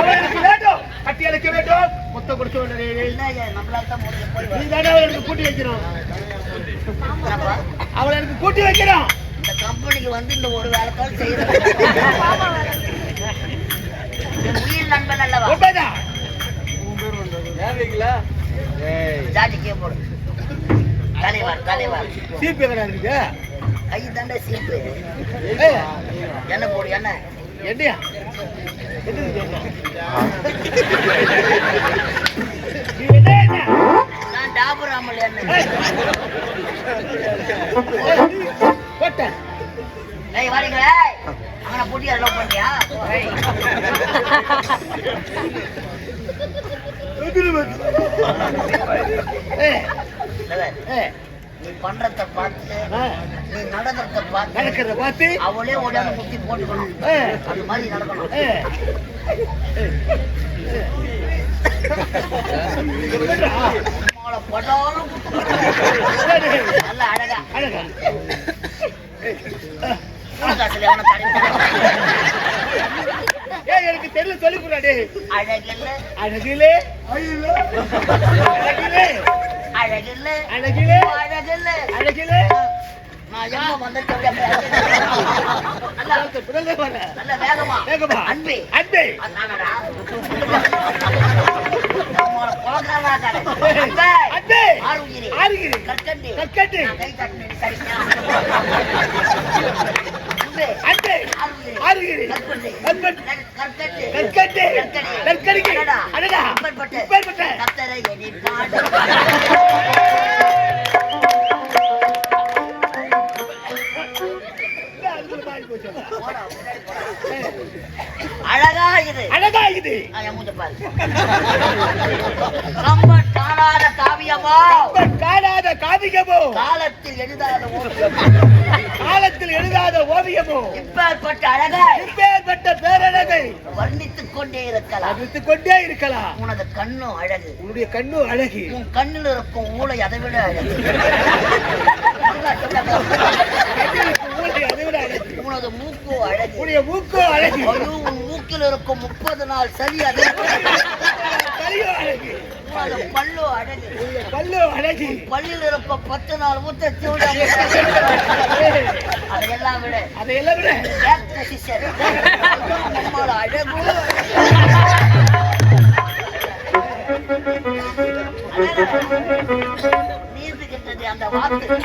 அவளுக்கு வேண்டும் கட்டி அழைக்க வேண்டும் மொத்தம் கொடுக்க வேண்டும். நீ தானே அவளுக்கு கூட்டி வைக்கிறோம். அவளை எனக்கு கூட்டி வைக்கிறோம். இந்த கம்பெனிக்கு வந்து இந்த ஒரு வேலைக்கால் செய்யறது உயிர் நண்பன் அல்லவா? உண்மைதான். ஜாதிக்கே போடு. தலைவர் தலைவர் சீப்பு எங்கடா இருக்கு? கை தாண்டா சீப்பு. என்ன போடு என்ன என்னையா நான் டாபர் ராமல் என்ன போட்டேன். ஏய் வாடிங்களே அங்க போட்டி லவ் பண்றியா? நீ பண்றத பார்த்து நீ நடக்கிறத பார்த்து நடக்கிறத பார்த்து அவளே ஓடாம முத்தி போட்டுக்கணும். அது மாதிரி நடக்கணும். படாலும் நல்ல அழகா அழகா எனக்கு தெரியல சொல்லி போறாடே. அழகில்ல அழகிலே அழகிலே அழகில்ல அழகிலே அழகில்ல அழகிலே நான் எங்க வந்தேன் நல்ல வேகமா வேகமா அன்பே அன்பே கற்கண்டு கற்கண்டு கை தட்டு அன்பே ஆறுகிறேன் கற்கண்டு கற்கண்டு கற்கடிக்கு அடடா இப்பேற்பட்ட கத்தரை எடி பாடு அழகா இது அழகா இது காணாத காவியமோ காணாத காவியமோ காலத்தில் எழுதாத ஓவியமோ காலத்தில் எழுதாத ஓவியமோ இப்பேற்பட்ட அழகை இப்பேற்பட்ட பேரழகை வர்ணித்துக் கொண்டே இருக்கலாம் வர்ணித்துக் கொண்டே இருக்கலாம். உனது கண்ணும் அழகு உன்னுடைய கண்ணும் அழகு உன் கண்ணில் இருக்கும் ஊளை அதை விட அழகு உனது மூக்கு அழகு உன்னுடைய மூக்கு அழகு உன் மூக்கில் இருக்கும் 30 நாள் சளி அதை அழகு உனது பல்லு அழகு பல்லு அழகு பல்லில் இருக்கும் 10 நாள் ஊத்த அதையெல்லாம் விட அழகு நீந்துகின்றது அந்த வார்த்தை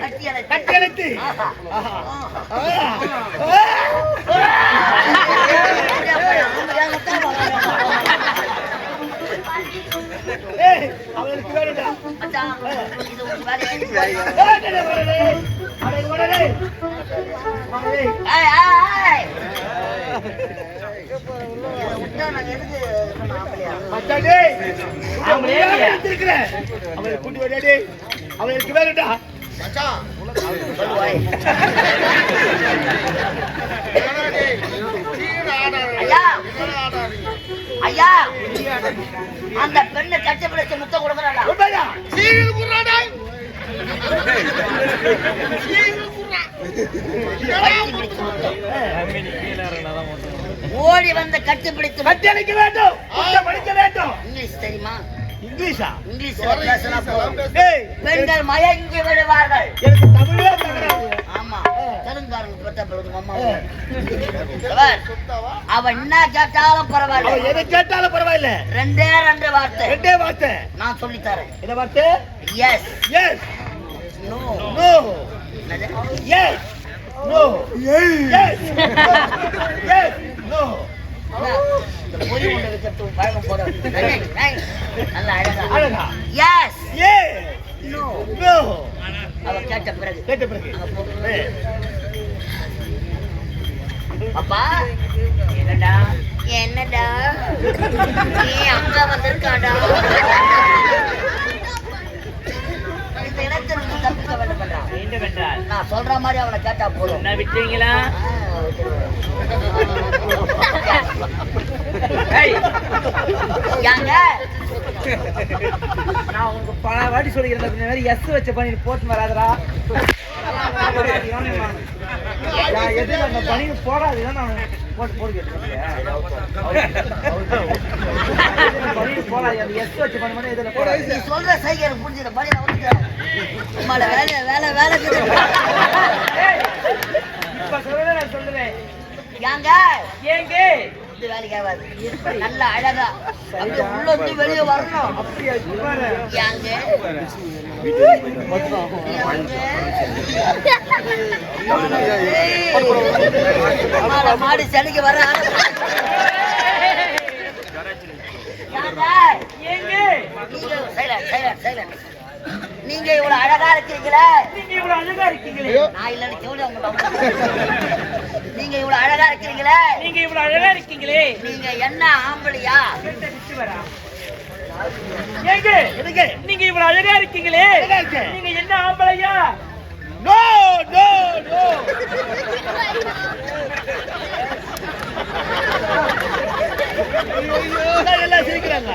கட்டியழைத்து அவளுக்கு வேணுடா அவளை கூட்டி வரையாடி அவளுக்கு வேணுடா ஐயா அந்த பெண்ணை கட்டப்பிடிச்சு முத்தம் கொடுக்கறாடா ஓடி வந்து கட்டுப்பிடித்து கட்டி அணைக்க வேண்டும் படிக்க வேண்டும். இங்கிலீஷ் தெரியுமா? இங்கிலீஷா? இங்கிலீஷ்ல பேசினா போதும் பெண்கள் மயங்கி விடுவார்கள். எனக்கு தமிழே தெரியாது. ஆமா தெலுங்காரங்க பத்த பொழுது அம்மா அவன் என்ன கேட்டாலும் பரவாயில்ல அவன் எதை கேட்டாலும் பரவாயில்ல ரெண்டே வார்த்தை நான் சொல்லி தரேன். என்ன வார்த்தை? Yes yes no no yes no yes yes no பொறி உண்டை வைக்கிறது பழக்கம் போட நல்ல அழகா எஸ் எஸ் நோ நோ அவ கேட்ட பிறகு அப்பா என்னடா ஏன் அங்க வந்திருக்காடா இந்த இடத்திற்கு தப்பிக்க வேண்டும் நான் சொல்ற மாதிரி அவனை கேட்டா போதும். விட்டுவீங்களா? ஏங்க நான் உங்களுக்கு பல வாட்டி சொல்லிக்கிறேன், எஸ் வச்ச பண்ணி போட்டு வராதரா. நீ சொல்ற சைகை எனக்கு புரிஞ்சுது பணி நான் வேலை வேலை வேலை ஏங்க இந்த வேலைக்கு ஆகாது நல்ல அழகா அப்படியே உள்ள வந்து வெளியே வரணும் ஏங்க மாடி சனிக்கு வர நீங்க இவ்வளவு அழகா இருக்கீங்களே நான் இல்ல நீங்க இவ்வளவு அழகா இருக்கீங்களே நீங்க என்ன ஆம்பளையா நீங்க இவ்வளவு அழகா இருக்கீங்களே நீங்க என்ன ஆம்பளையா நோ நோ நோ எல்லாம் சிரிக்கிறாங்க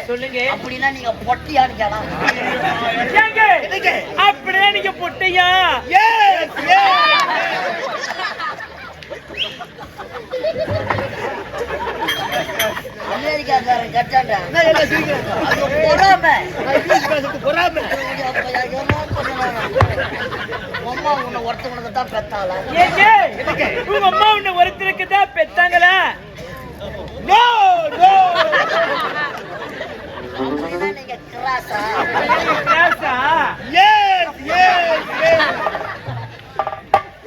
சொல்லுங்க அப்படின்னா நீங்க பொட்டியான்னு கேலாம் அப்படியே நீங்க பொட்டையா அமெரிக்காக்காரன் கட்டாண்டா அம்மா உன்னை ஒருத்தவனுக்கு தான் பெத்தாளா உங்க அம்மா உன்னை ஒருத்தருக்கு தான் பெத்தாங்களா நீங்க கிராஸா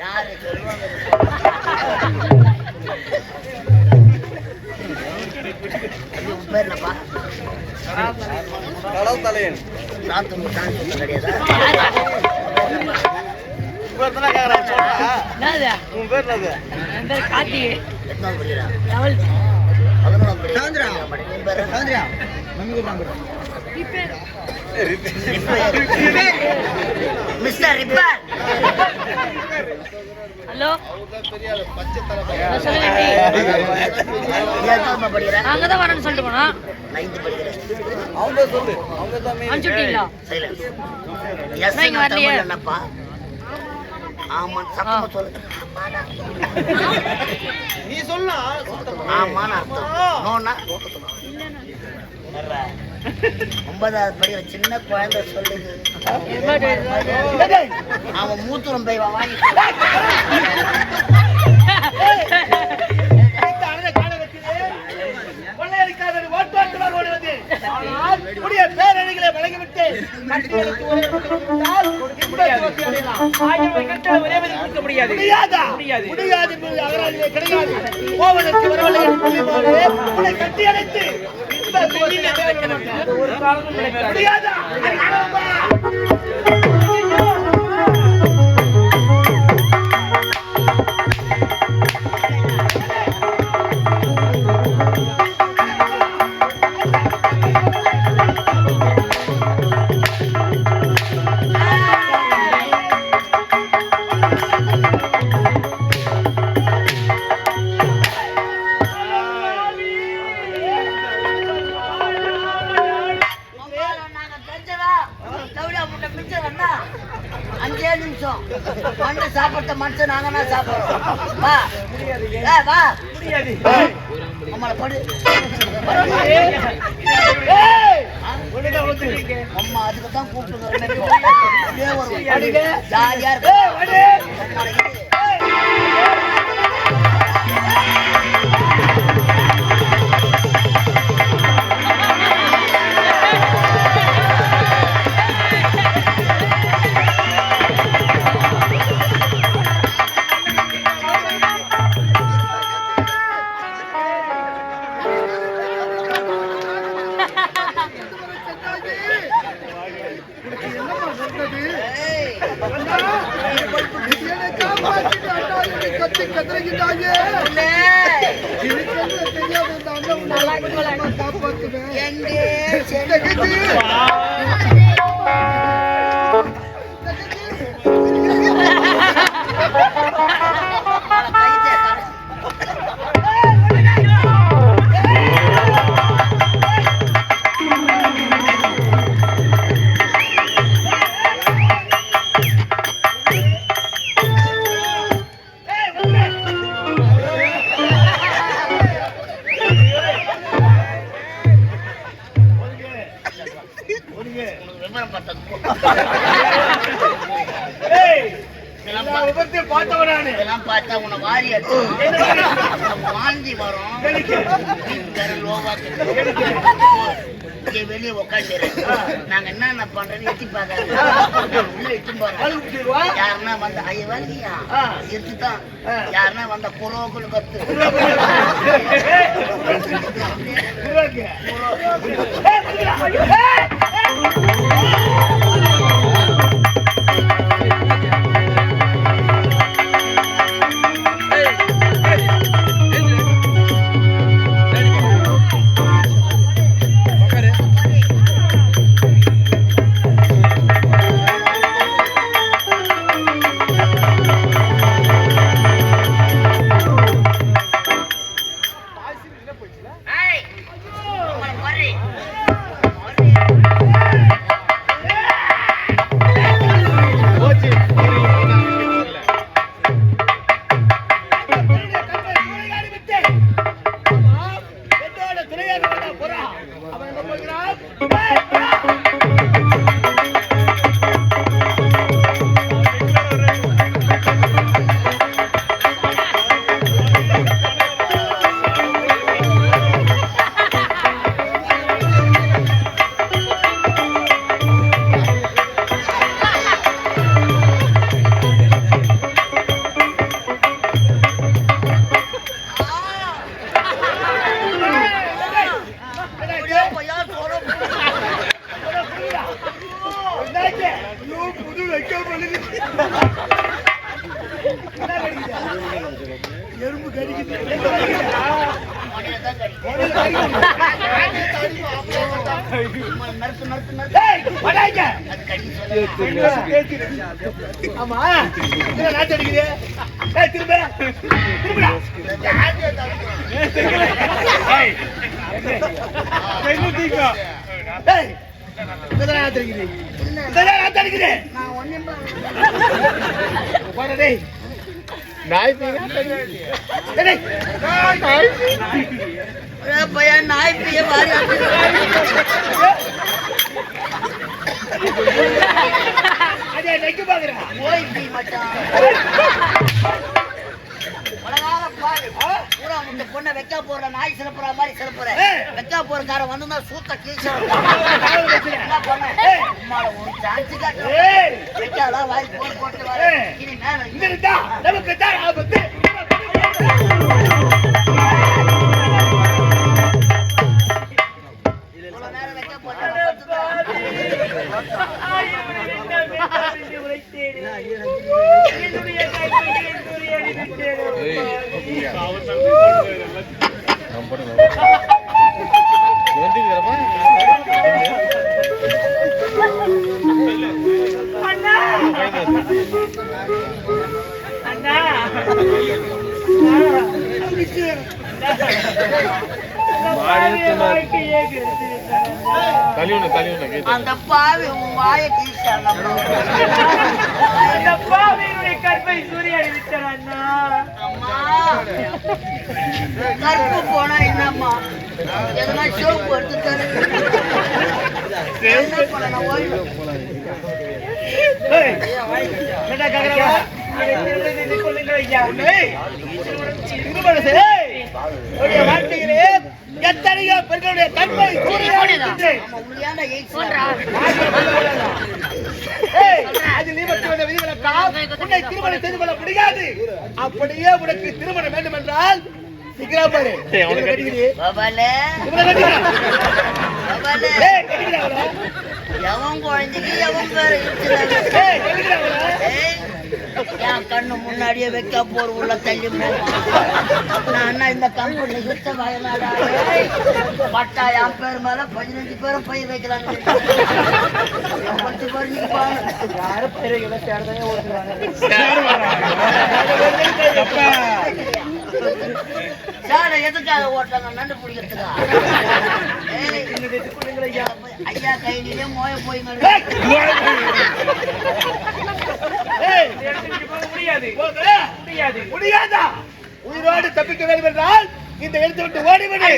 யாரு சொல்லுவாங்க பேர் என்னப்பா தலையன் கிடையாது உன் பேர் என்னது எத்தனாவது படிக்கிறா மிஸ்டர் ரிப்பர் ஹலோ அங்கதான் வரேன்னு சொல்லிட்டு போனா அனுப்பிச்சுட்டீங்களா என்னப்பா ஆமா சத்தமா சொல்லு நீ சொல்லா ஆமான்னு அர்த்தம் நோனா 9வது படிக்கிற சின்ன குழந்தை சொல்லுது அவன் மூத்துரம் போய் வாங்கி பேரணிகளை வழங்கிவிட்டு கிடையாது கோவனுக்கு வரவில்லை கட்டி அடைத்து முடியாதா சாப்பிட்ட மனுஷன் நாங்க சாப்பிடுறோம் வா வா நம்மள படு அம்மா அதுக்குதான் கூப்பிட்டு ஜாலியா இருக்கு முகத்தை பார்த்தவனானே இதெல்லாம் பார்த்தா உன்னை வாரி அடிச்சு வாந்தி வரும். வேற லோவா வெளியே உட்காந்து நாங்க என்ன பண்றோன்னு எத்தி பார்க்க உள்ள எட்டி போறோம். யாருன்னா வந்த ஐய வலியா எடுத்துதான் யாருன்னா வந்த புரோக்குன்னு கத்து எறும்பு கடிக்குது. ஆமா நாட்டு அடிக்குது. திரும்ப பையன் நாய் பிய வாரி அதே நெக்கு பாக்குறேன். போய் பீ மச்சான் உலகாக பாரு பூரா இந்த பொண்ணை வைக்க போற நாய் சிறப்புற மாதிரி சிறப்புற வைக்க போறக்கார வந்து சூத்த கீழ்ச்சி என்ன பண்ண உம்மால ஒரு சான்ஸ் காட்டு வைக்கலாம் வாய் போட்டு போட்டு வர இனி மேல இங்க இருந்தா நமக்கு தான் ஆபத்து. இவ்வளவு நேரம் வைக்க போட்டு அந்த பாவி உன் வாயை கீழ்ச்சான் அந்த பாவியினுடைய கற்பை சூரியன் விட்டார் அண்ணா. அம்மா கருப்பு போனா என்னம்மா எதனா சோப்பு எடுத்து தரு என்ன பண்ணணும் ஓய்வு என்ன கேக்குறா? சொல்லுங்கள் ஐயா. வாழ்க்கையிலே எத்தனையோ பெண்களுடைய கற்பை உண்மையான அது நீ பற்றி வந்த விதிவிலக்கால் உன்னை திருமணம் செய்து கொள்ள முடியாது. அப்படியே உனக்கு திருமணம் வேண்டும் என்றால் சீக்கிரம் பாரு. எவன் குழந்தைக்கு எவன் பேரு என் கண்ணு முன்னாடியே வைக்க போற உள்ள தள்ளி நான் இந்த கம்பெனி சுத்த வயநாடா பட்டா என் பேர் மேல 15 பேரும் பயிர் வைக்கிறாங்க. 10 பேர் நீங்க யாரும் பயிர்களை தேர்தலே ஓட்டுறாங்க. சாரை எதுக்காக ஓட்டாங்க? நண்டு பிடிக்கிறதுக்கா? ஐயா கையிலே மோய போய் முடியாதா? உயிரோடு தப்பிக்க வேண்டும் என்றால் இந்த இடத்தை விட்டு ஓடிவிடு.